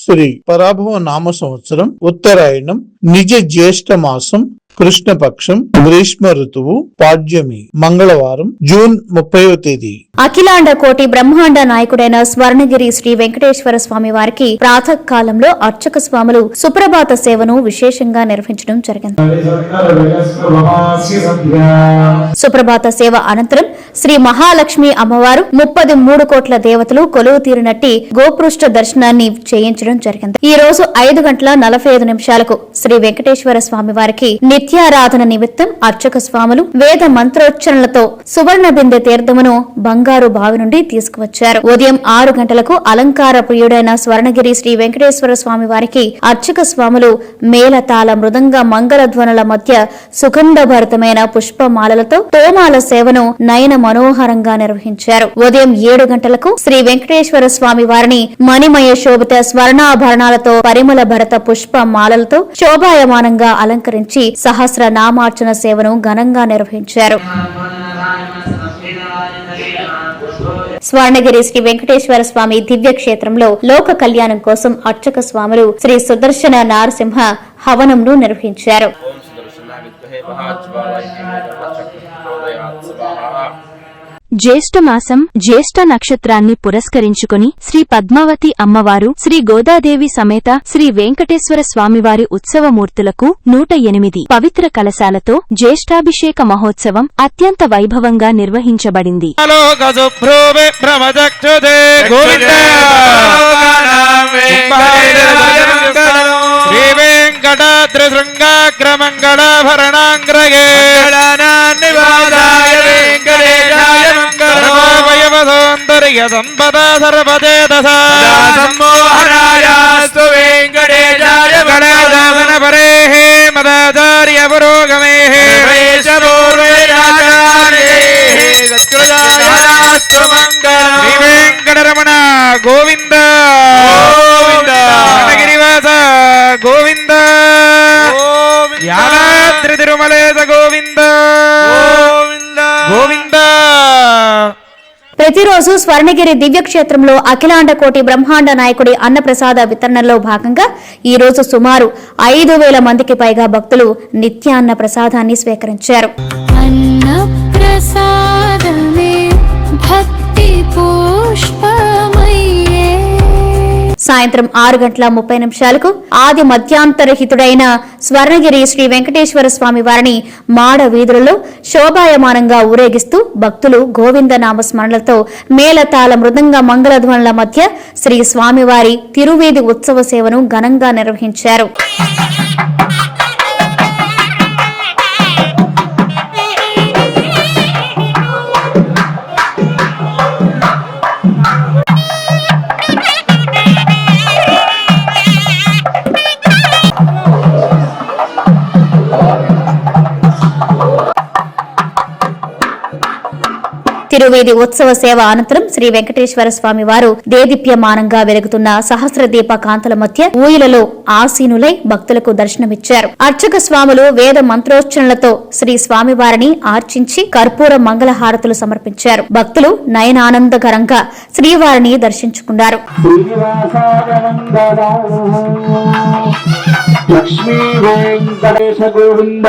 శ్రీ పరాభవ నామ సంవత్సరం ఉత్తరాయణం నిజ జ్యేష్ఠ మాసం కృష్ణపక్షం గ్రీష్మ ఋతువు పాడ్యమి మంగళవారం జూన్ 30వ తేదీ. అఖిలాండ కోటి బ్రహ్మాండ నాయకుడైన స్వర్ణగిరి శ్రీ వెంకటేశ్వర స్వామి వారికి ప్రాతః కాలంలో అర్చక స్వాములు సుప్రభాత సేవను విశేషంగా నిర్వహించడం జరిగింది. సుప్రభాత సేవ అనంతరం శ్రీ మహాలక్ష్మి అమ్మవారు 33 కోట్ల దేవతలు కొలువు తీరినట్టి గోపృష్ఠ దర్శనాన్ని చేయించడం జరిగింది. ఈ రోజు 5:45 శ్రీ వెంకటేశ్వర స్వామి వారికి నిత్యారాధన నిమిత్తం అర్చక స్వాములు వేద మంత్రోచ్చరణలతో సువర్ణ బిందె తీర్థమును బంగారు బావి నుండి తీసుకువచ్చారు. ఉదయం 6 గంటలకు అలంకార ప్రియుడైన స్వర్ణగిరి శ్రీ వెంకటేశ్వర స్వామి వారికి అర్చక స్వాములు మేళతాళ మృదంగ మంగళధ్వనుల మధ్య సుగంధభరితమైన పుష్పమాలలతో తోమాల సేవను నయన మనోహరంగా నిర్వహించారు. ఉదయం 7 గంటలకు శ్రీ వెంకటేశ్వర స్వామి వారిని మణిమయ శోభిత స్వర్ణాభరణాలతో పరిమళ భరత పుష్పమాలలతో శోభాయమానంగా అలంకరించి సహస్ర నామార్చన సేవను ఘనంగా నిర్వహించారు. స్వర్ణగిరి శ్రీ వెంకటేశ్వర స్వామి దివ్య క్షేత్రంలో లోక కళ్యాణం కోసం అర్చక స్వాములు శ్రీ సుదర్శన నారసింహ హవనంను నిర్వహించారు. జ్యేష్ఠమాసం జ్యేష్ఠ నక్షత్రాన్ని పురస్కరించుకుని శ్రీ పద్మావతి అమ్మవారు శ్రీ గోదాదేవి సమేత శ్రీ వెంకటేశ్వర స్వామివారి ఉత్సవమూర్తులకు 108 పవిత్ర కలశాలతో జ్యేష్ఠాభిషేక మహోత్సవం అత్యంత వైభవంగా నిర్వహించబడింది. సంపద సర్వదే దశమోహనాయాస్తు వెంకటేశాయ గణాదాన పరేః మదాచార్య పురోగమేః సత్కృతాయాస్తు మంగళం. శ్రీ వెంకటరమణ గోవింద గోవింద, గిరివాస గోవింద, యాదాద్రి తిరుమలేశ గోవింద గోవింద గోవింద. ప్రతిరోజు స్వర్ణగిరి దివ్యక్షేత్రంలో అఖిలాండ కోటి బ్రహ్మాండ నాయకుడి అన్నప్రసాద వితరణలో భాగంగా ఈ రోజు సుమారు 5,000 మందికి పైగా భక్తులు నిత్యాన్న ప్రసాదాన్ని స్వీకరించారు. సాయంత్రం 6:30 ఆది మధ్యాంతరహితుడైన స్వర్ణగిరి శ్రీ వెంకటేశ్వర స్వామి వారిని మాడ వీధులలో శోభాయమానంగా ఊరేగిస్తూ భక్తులు గోవింద నామస్మరణలతో మేళతాళ మృదంగ మంగళధ్వనుల మధ్య శ్రీ స్వామివారి తిరువీధి ఉత్సవ సేవను ఘనంగా నిర్వహించారు. తిరువీధి ఉత్సవ సేవ అనంతరం శ్రీ వెంకటేశ్వర స్వామి వారు దేదీప్యమానంగా వెలుగుతున్న సహస్ర దీప కాంతల మధ్య ఊయలలో ఆసీనులై భక్తులకు దర్శనమిచ్చారు. అర్చక స్వాములు వేద మంత్రోచ్చరణలతో శ్రీ స్వామివారిని ఆర్చించి కర్పూర మంగళహారతులు సమర్పించారు. భక్తులు నయనానందకరంగా శ్రీవారిని దర్శించుకున్నారు. లక్ష్మీ వెంకటేశ గోవింద.